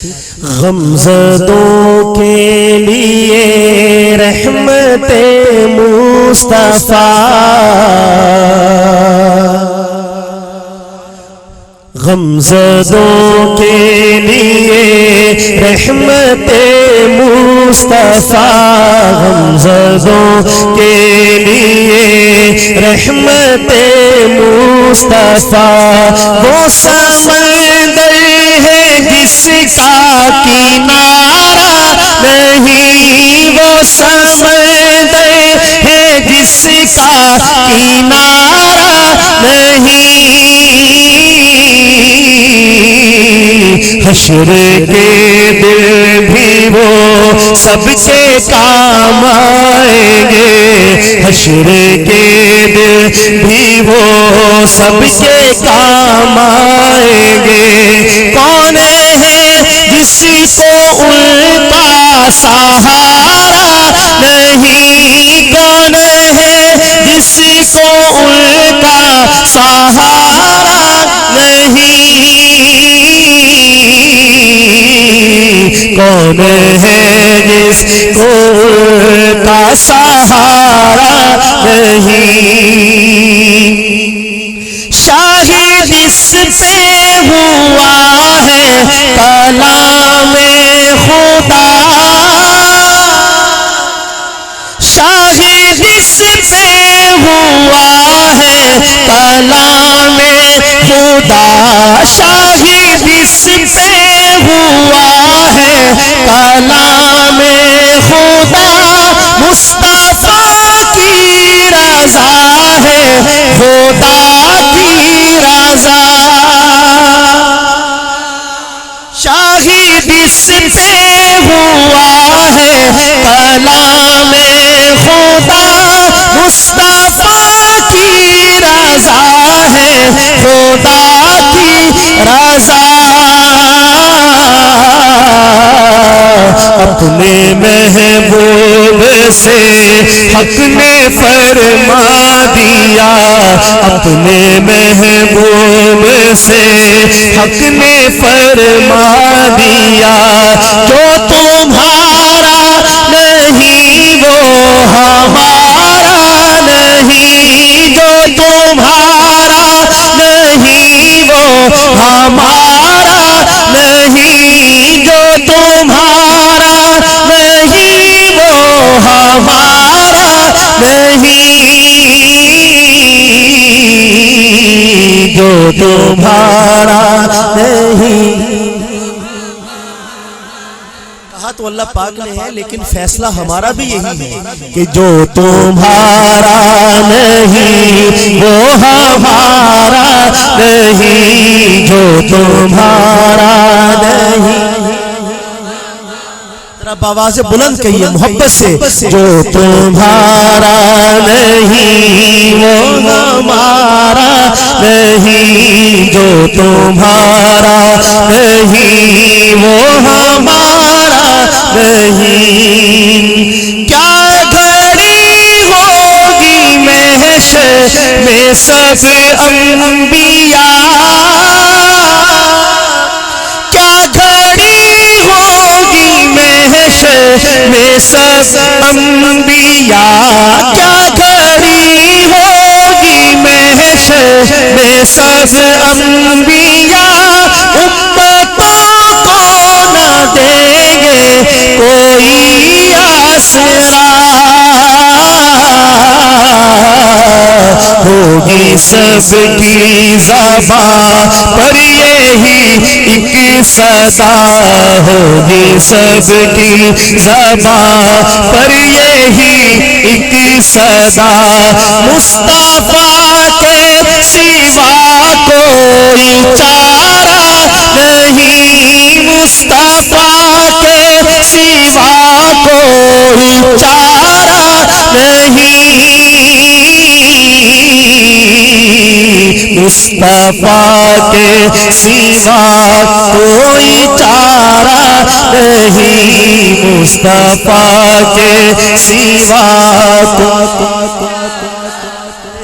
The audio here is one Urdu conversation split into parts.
غمزدوں کے لیے رحمت مصطفیٰ، غمزدوں کے لیے رحمت مصطفیٰ، غمزدوں کے لیے رحمت مصطفیٰ، وہ سمندر ہے جس کا کنارہ نہیں، وہ سمندر ہے جس کا کنارہ نہیں، حشر کے دل بھی وہ سب کے کام آئیں گے، حشر کے دل بھی وہ سب کے کام آئیں گے، کون ہے جس کو ان کا سہارا نہیں، کون ہے جس کو ان کا سہارا نہیں، کون ہے جس کو ان کا سہارا نہیں، شاہد اس پہ ہوا ہے کلام خدا، شاہد اس پہ ہوا ہے کلام خدا، شاہد اس پہ ہوا ہے کلام خدا، مصطفیٰ کی رضا ہے خدا کی رضا، شاہد اس پہ ہوا ہے کلام خدا، مصطفیٰ کی رضا ہے خدا کی رضا، اپنے محبوب سے حق نے فرما دیا، اپنے محبوب سے حق نے فرما دیا، جو تمہارا نہیں وہ ہمارا نہیں، جو تمہارا نہیں وہ ہمارا نہیں، جو تمہارا نہیں وہ ہمارا نہیں، جو تمہارا نہیں، کہا تو اللہ پاک نے ہے، لیکن فیصلہ ہمارا بھی یہی ہے کہ جو تمہارا نہیں وہ ہمارا نہیں، جو تمہارا نہیں، ذرا آواز بلند کہیے محبت سے، جو تمہارا نہیں وہ ہمارا نہیں، جو تمہارا نہیں وہ ہمارا نہیں، کیا گھڑی ہوگی محشر میں سب انبیاء، کیا گھڑی ہوگی محشر میں سب انبیاء، کیا گھڑی ہوگی محشر میں سب انبیاء، امتوں کو نہ دیں گے کوئی آسرا، ہوگی سب کی زبان پر یہی ایک صدا، ہوگی سب کی زبان پر یہی ایک صدا، مصطفیٰ کے سوا کوئی چارہ نہیں، مصطفیٰ کے سوا کوئی چارہ نہیں، مصطفیٰ کے سوا کوئی چارہ نہیں، مصطفیٰ کے سوا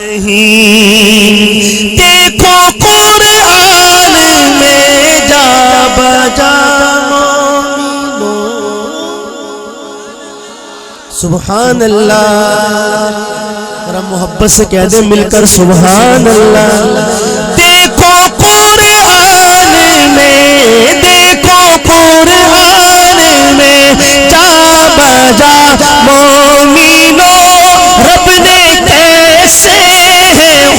نہیں، دیکھو قرآن میں جا بجا سبحان اللہ. ذرا محبت سے کہہ دیں مل کر سبحان اللہ. دیکھو قرآن میں، دیکھو قرآن میں جا بجا مومنوں رب نے کیسے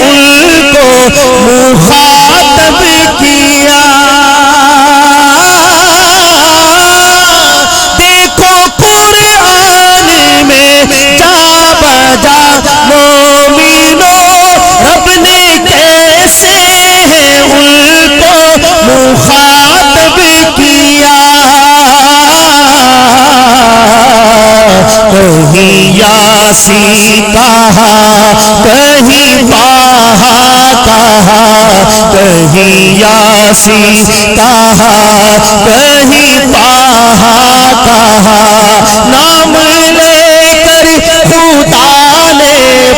ان کو مخاطب کیا. دیکھو قرآن میں جا بجا مومنوں رب نے کیسے ان کو مخاطب کیا. کہیں یاسین کہا، کہیں طٰہٰ کہا، کہیں یاسین کہا، کہیں طٰہٰ کہا. نام لے کر خدا نے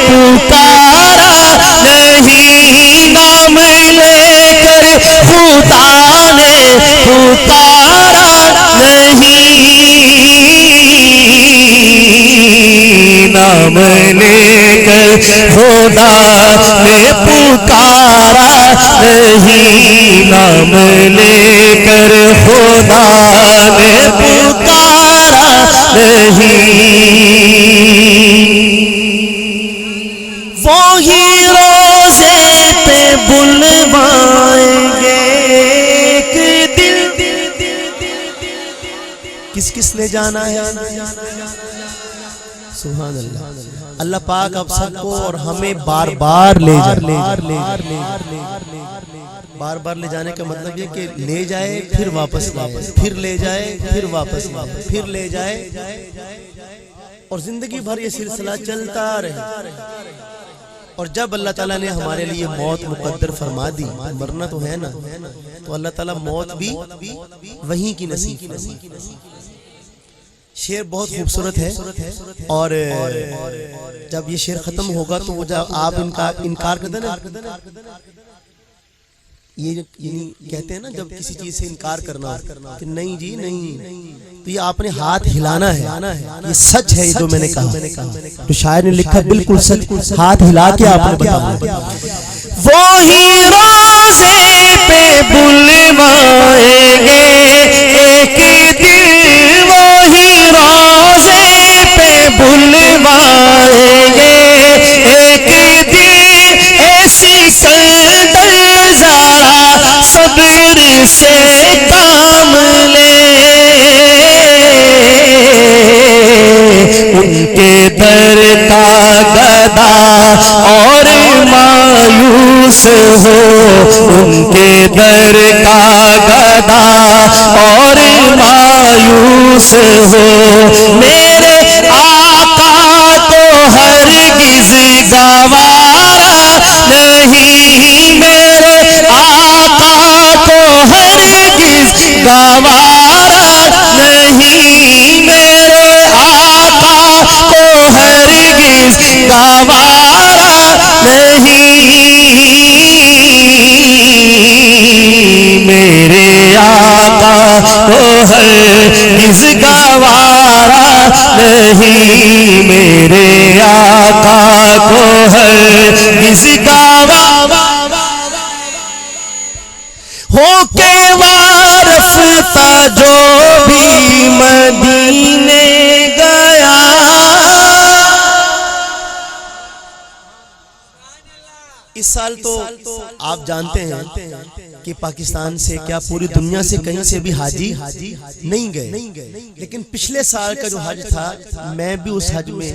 پکارا نہیں، نام لے کر خدا نے پکارا نہیں، نام لے کر خدا نے پکارا نہیں، نام لے کر خدا نے پکارا نہیں. وہی روزے پہ بلوائیں گے ایک دل. کس کس نے جانا ہے؟ سبحان اللہ. اللہ پاک اب سب کو اور ہمیں بار بار لے جائے. بار بار لے جانے کا مطلب یہ کہ لے جائے پھر واپس لائے، پھر لے جائے پھر واپس لائے، پھر لے جائے، اور زندگی بھر یہ سلسلہ چلتا رہے. اور جب اللہ تعالیٰ نے ہمارے لیے موت مقدر فرما دی، مرنا تو ہے نا، تو اللہ تعالیٰ موت بھی وہیں کی نصیب فرما. شعر بہت خوبصورت ہے، اور جب یہ شعر ختم ہوگا تو وہ جب آپ انکار کرتے ہیں نا، یہ کہتے ہیں نا جب کسی چیز سے انکار کرنا کہ نہیں جی نہیں، تو یہ آپ نے ہاتھ ہلانا ہے. یہ سچ ہے جو میں نے کہا، تو شاعر نے لکھا بالکل سچ. ہاتھ ہلا کے آپ نے بتایا. وہی روزے پہ بلوائیں گے ایک دن، وہی روزے پہ بلوائیں گے ایک دن. ایسی سندر ذرا صبر سے کام لے، ان کے در کا گدا اور مایوس ہو، ان کے در کا گدا اور مایوس ہو. میرے آقا کو ہرگز گوارا نہیں، میرے آقا کو ہرگز گوارا نہیں، میرے آقا کو ہرگز گوارا نہیں، میرے آقا کو ہرگز گوارا نہیں، میرے آقا کو ہرگز گوارا ہو کے وارفتہ جو بھی مدینے گیا. اس سال تو آپ جانتے ہیں کہ پاکستان سے کیا پوری دنیا سے کہیں سے بھی حاجی نہیں گئے، لیکن پچھلے سال کا جو حج تھا میں بھی اس حج میں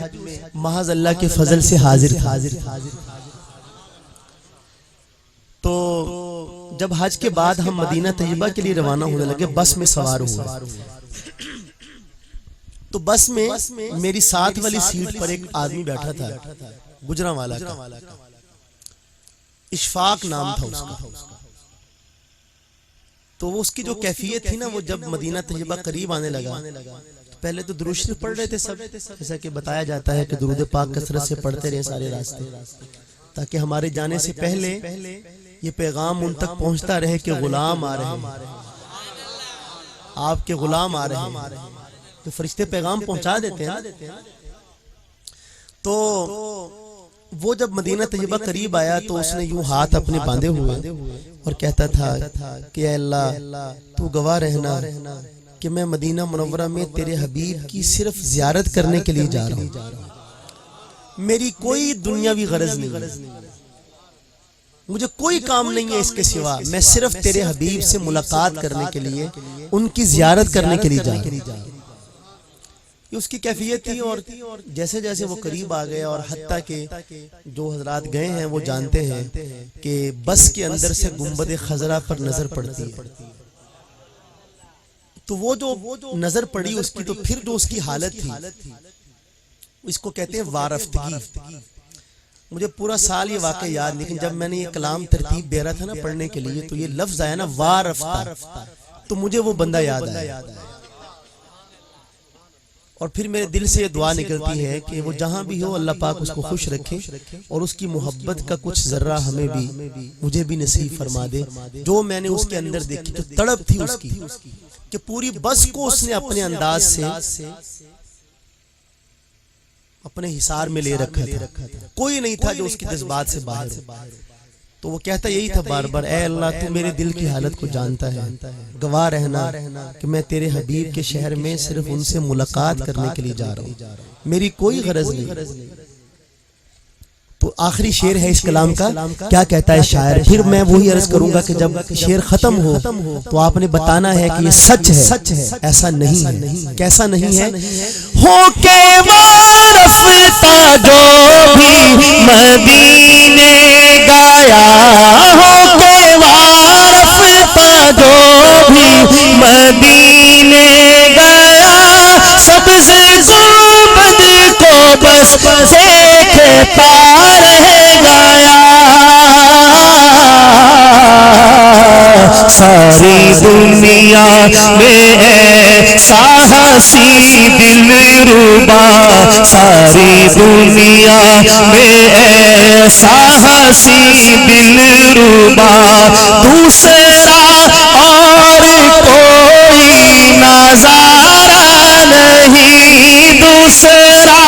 محض اللہ کے فضل سے حاضر تھا. تو جب حج کے بعد ہم مدینہ طیبہ کے لیے روانہ ہونے لگے، بس میں سوار ہوئے، تو بس میں میری ساتھ والی سیٹ پر ایک آدمی بیٹھا تھا، گجرانوالہ کا، اشفاق نام تھا اس کا. تو اس کی جو کیفیت تھی نا، وہ جب مدینہ طیبہ قریب آنے لگا، پہلے تو درود شریف پڑھ رہے تھے سب، جیسا کہ بتایا جاتا ہے کہ درود پاک کثرت سے پڑھتے رہے سارے راستے، تاکہ ہمارے جانے سے پہلے یہ پیغام ان تک پہنچتا رہے کہ غلام آ رہے ہیں، آپ کے غلام آ رہے ہیں. تو فرشتے پیغام پہنچا دیتے ہیں، تو وہ جب مدینہ طیبہ قریب آیا تو اس نے یوں ہاتھ اپنے باندھے ہوئے اور کہتا تھا کہ اے اللہ تو گواہ رہنا کہ میں مدینہ منورہ میں تیرے حبیب کی صرف زیارت کرنے کے لیے جا رہا ہوں، میری کوئی دنیاوی غرض نہیں، مجھے کوئی کام نہیں ہے اس کے سوا، میں صرف تیرے حبیب سے ملاقات کرنے کے لیے، ان کی زیارت کرنے کے لیے جا رہا ہوں۔ یہ اس کی کیفیت تھی، اور جیسے جیسے وہ قریب آ گئے اور حتیٰ کہ جو حضرات گئے ہیں وہ جانتے ہیں کہ بس کے اندر سے گنبد خضرا پر نظر پڑتی ہے، تو وہ جو نظر پڑی اس کی، تو پھر جو اس کی حالت تھی اس کو کہتے ہیں وارفتگی۔ مجھے پورا سال یہ واقعہ یاد، لیکن جب میں نے یہ کلام ترتیب دے رہا تھا نا پڑھنے کے لیے تو یہ لفظ آیا نا وارفتہ، تو مجھے وہ بندہ یاد آیا، اور پھر میرے دل سے یہ دعا نکلتی ہے کہ وہ جہاں بھی ہو اللہ پاک اس کو خوش رکھے اور اس کی محبت کا کچھ ذرہ ہمیں بھی، مجھے بھی نصیب فرما دے۔ جو میں نے اس کے اندر دیکھی تو تڑپ تھی اس کی کہ پوری بس کو اس نے اپنے انداز سے اپنے حصار میں لے رکھا تھا، کوئی نہیں تھا جو اس کے جذبات سے باہر ہو۔ تو وہ کہتا یہی تھا بار بار، اے اللہ تو میرے دل کی حالت کو جانتا ہے، گواہ رہنا کہ میں تیرے حبیب کے شہر میں صرف ان سے ملاقات کرنے کے لیے جا رہا ہوں، میری کوئی غرض نہیں۔ تو آخری شعر ہے اس کلام کا، کیا کہتا ہے شاعر؟ پھر میں وہی عرض کروں گا کہ جب شعر ختم ہو تو آپ نے بتانا ہے کہ یہ سچ ہے، ایسا نہیں ہے۔ کیسا نہیں ہے؟ ہو کے وارفتہ جو بھی مدینے گایا، ہو کے وارفتہ جو بھی مدینے گایا، سبز گنبد کو بس دیکھتا رہ گایا، ساری دنیا میں ایسا ہنسی دل ربا، ساری دنیا میں ایسا ہنسی دل ربا، دوسرا اور کوئی نظارہ نہیں، دوسرا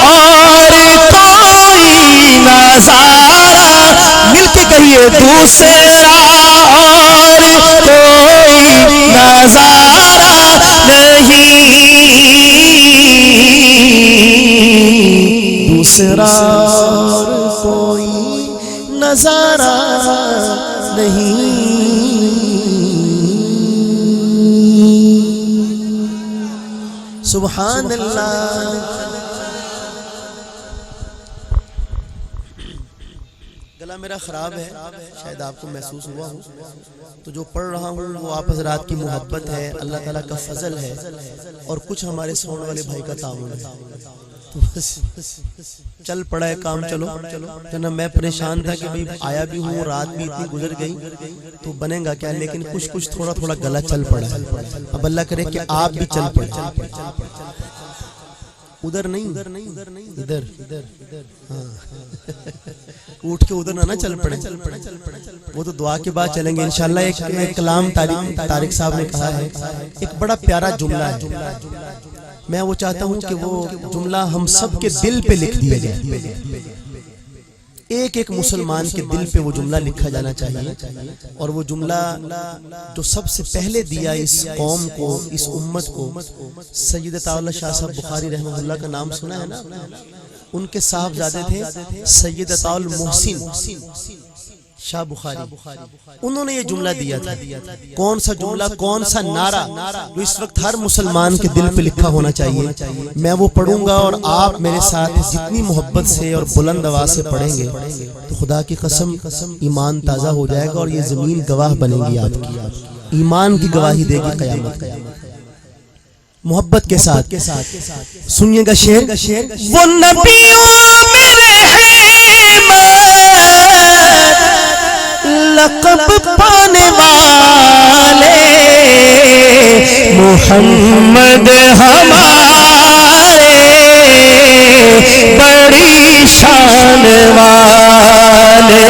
اور کوئی نظارہ، مل کے کہیے دوسرا اور کوئی نظارہ نہیں، دوسرا اور کوئی نظارہ نہیں۔ سبحان اللہ۔ گلا میرا خراب ہے، شاید آپ کو محسوس ہوا ہو، تو جو پڑھ رہا ہوں وہ آپ حضرات کی محبت ہے، اللہ تعالیٰ کا فضل ہے، اور کچھ ہمارے سونے والے بھائی کا تعاون ہے، تو بس چل پڑا ہے کام۔ چلو جناب، میں پریشان تھا کہ بھئی آیا بھی ہوں، رات بھی اتنی گزر گئی تو بنے گا کیا، لیکن کچھ تھوڑا تھوڑا گلا چل پڑا ہے۔ اب اللہ کرے کہ آپ بھی چل پڑے، ادھر نہیں ادھر، ہاں اٹھ کے ادھر نہ چل پڑے، وہ تو دعا کے بعد چلیں گے انشاءاللہ۔ ایک کلام طارق صاحب نے کہا ہے، ایک بڑا پیارا جملہ ہے، میں وہ چاہتا ہوں کہ وہ جملہ ہم سب کے دل پہ لکھ دیا جائے، ایک مسلمان کے دل پہ وہ جملہ لکھا جانا چاہیے، اور وہ جملہ جو سب سے پہلے دیا اس قوم کو، اس امت کو، سید عطا اللہ شاہ صاحب بخاری رحمہ اللہ کا نام سنا ہے نا؟ ان کے صاحبزادے تھے سید عطا المحسن شاہ بخاری، انہوں نے یہ جملہ دیا تھا۔ کون سا جملہ، کون سا نعرہ جو اس وقت ہر مسلمان کے دل پہ لکھا ہونا چاہیے؟ میں وہ پڑھوں گا اور آپ میرے ساتھ جتنی محبت سے اور بلند آواز سے پڑھیں گے تو خدا کی قسم ایمان تازہ ہو جائے گا، اور یہ زمین گواہ بنے گی، آپ کی ایمان کی گواہی دے گی قیامت۔ محبت کے ساتھ سنیے گا شعر، وہ نبیوں میں لقب پانے والے محمد ہمارے بڑی شان والے،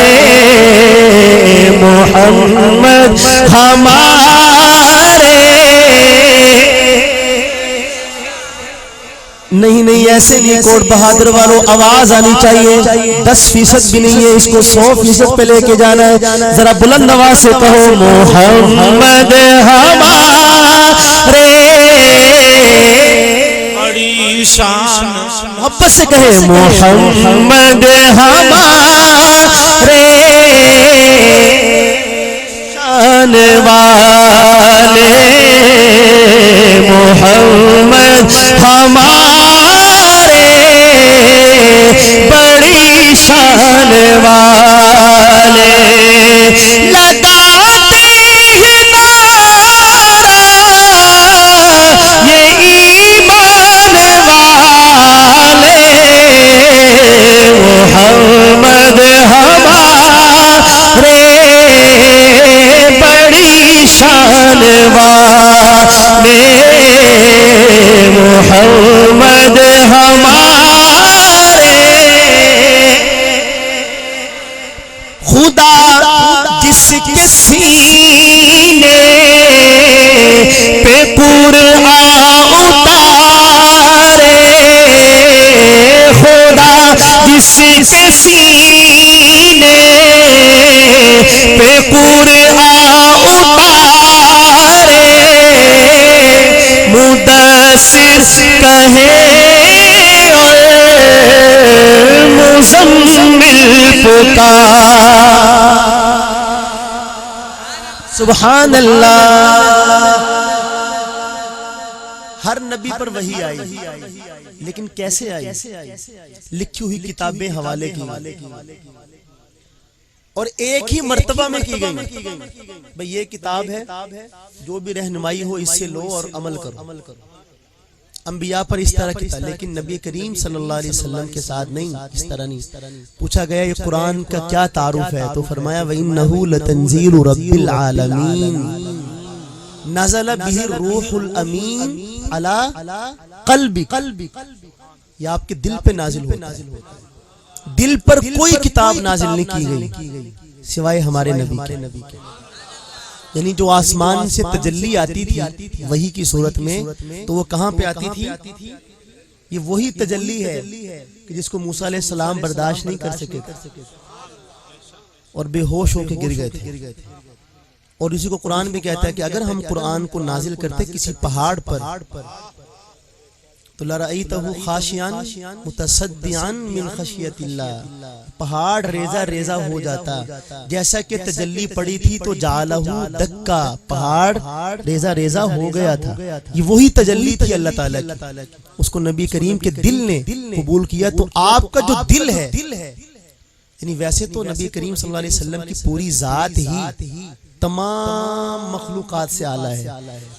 محمد ہمارے نہیں نہیں ایسے نہیں کوٹ بہادر والوں آواز آنی چاہیے 10% بھی نہیں ہے اس کو 100% پہ لے کے جانا ہے ذرا بلند آواز سے کہو محمد ہمارے بڑی شان محبت سے کہے محمد ہمارے شان والے محمد ہمارے بڑی شان والے لگاتے ہیں نعرہ یہ ایمان والے محمد ہمارے بڑی شان والے محمد ہمارے خدا جس کے سینے پہ قرآن اتارے خدا جس کے سینے پہ قرآن اتارے مدثر کہے اور مزمل پکار سبحان اللہ ہر نبی پر وحی آئی لیکن کیسے آئی لکھی ہوئی کتابیں حوالے کی اور ایک ہی مرتبہ میں کی گئی بھئی یہ کتاب ہے جو بھی رہنمائی ہو اس سے لو اور عمل کرو انبیاء پر اس طرح کی تھا لیکن نبی کریم صلی اللہ علیہ وسلم کے ساتھ نہیں اس طرح نہیں پوچھا گیا یہ قرآن کا کیا تعارف ہے تو فرمایا وَإِنَّهُ لَتَنزِيلُ رَبِّ الْعَالَمِينَ نزل به الروح الامین علی قلبک یہ آپ کے دل پہ نازل ہوتا ہے دل پر کوئی کتاب نازل نہیں کی گئی سوائے ہمارے نبی کے یعنی جو آسمان سے تجلی آتی تھی وحی کی صورت میں تو وہ کہاں پہ آتی تھی یہ وہی تجلی ہے کہ جس کو موسیٰ علیہ السلام برداشت نہیں کر سکے اور بے ہوش ہو کے گر گئے تھے اور اسی کو قرآن بھی کہتا ہے کہ اگر ہم قرآن کو نازل کرتے کسی پہاڑ پر تو لَرَأَيْتَهُ خَاشِعًا مُتَصَدِّعًا مِنْ خَشْيَةِ اللَّهِ پہاڑ ریزہ ریزہ ہو جاتا جیسا کہ تجلی پڑی تھی تو جَعَلَهُ دَكَّا پہاڑ ریزہ ریزہ ہو گیا تھا یہ وہی تجلی تھی اللہ تعالیٰ کی اس کو نبی کریم کے دل نے قبول کیا تو آپ کا جو دل ہے یعنی ویسے تو نبی کریم صلی اللہ علیہ وسلم کی پوری ذات ہی تمام مخلوقات سے اعلیٰ ہے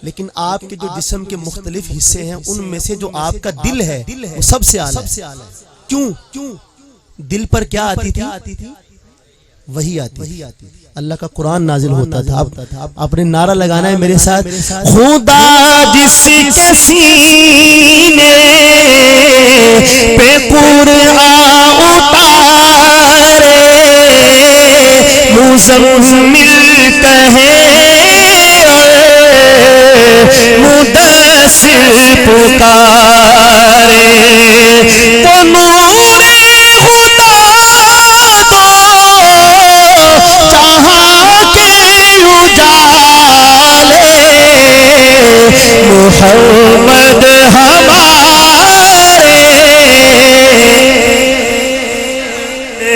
لیکن آپ کے جو جسم کے مختلف حصے ہیں ان میں سے جو آپ کا دل ہے وہ سب سے اعلیٰ ہے کیوں دل پر کیا آتی تھی وہی آتی اللہ کا قرآن نازل ہوتا تھا آپ نے نعرہ لگانا ہے میرے ساتھ خدا جس کے سینے پہ قرآن اتارے مزمل کہے مدثر پکارے تو نور خدا دو جہاں کے اجالے محمد ہمارے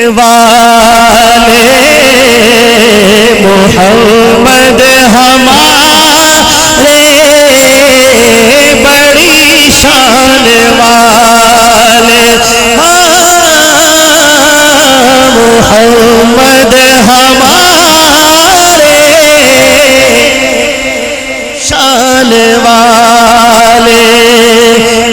والے محمد ہمارے بڑی شان والے محمد ہمارے شان والے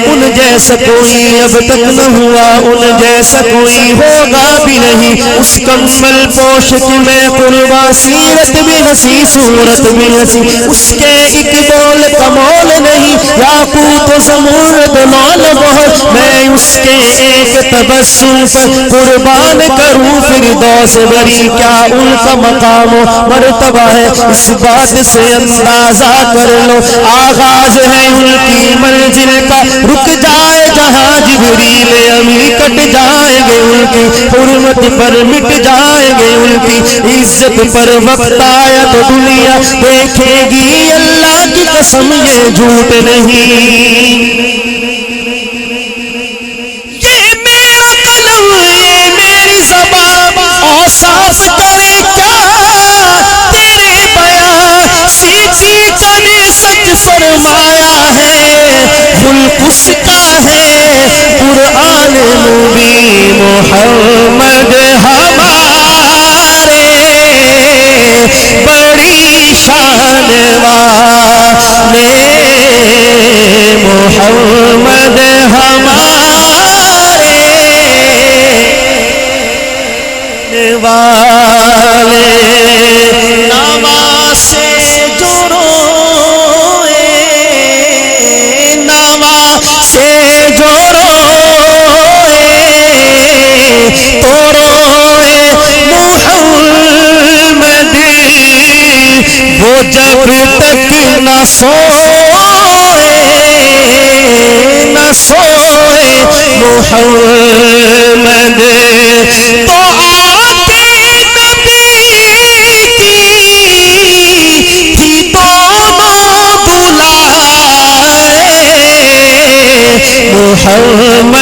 ان جیسا کوئی اب تک نہ ہوا ان جیسا کوئی ہوگا بھی نہیں اس کمل پوش کی میں قربان سیرت بھی ہنسی صورت بھی ہنسی اس کے ایک بول کا مول نہیں یاقوت و زمرد مال بہت میں اس کے ایک تبسم پر قربان کروں فردوس بری کیا ان کا مقام و مرتبہ ہے اس بات سے اندازہ کر لو آغاز ہے ان کی منزل کا رک جائے جہاں جبریل امی کٹ جائیں گے ان کی حرمت پر مٹ جائیں گے ان کی عزت پر وقت آیا تو دنیا دیکھے گی اللہ کی قسم یہ جھوٹ نہیں یہ میرا قلم یہ میری زبان اوصاف کرے کیا تیرے بیان سیدھی جنے سچ فرمایا ہے خلق اس کا ہے قرآن مبین محمد ہمارے بڑی شان والے محمد ہمارے والے نواز سے جو روئے نواز سے جو روئے تو روئے محمد وہ جب تک نہ سوئے محمد تو آتے نبی کی تھی دونوں بلائے محمد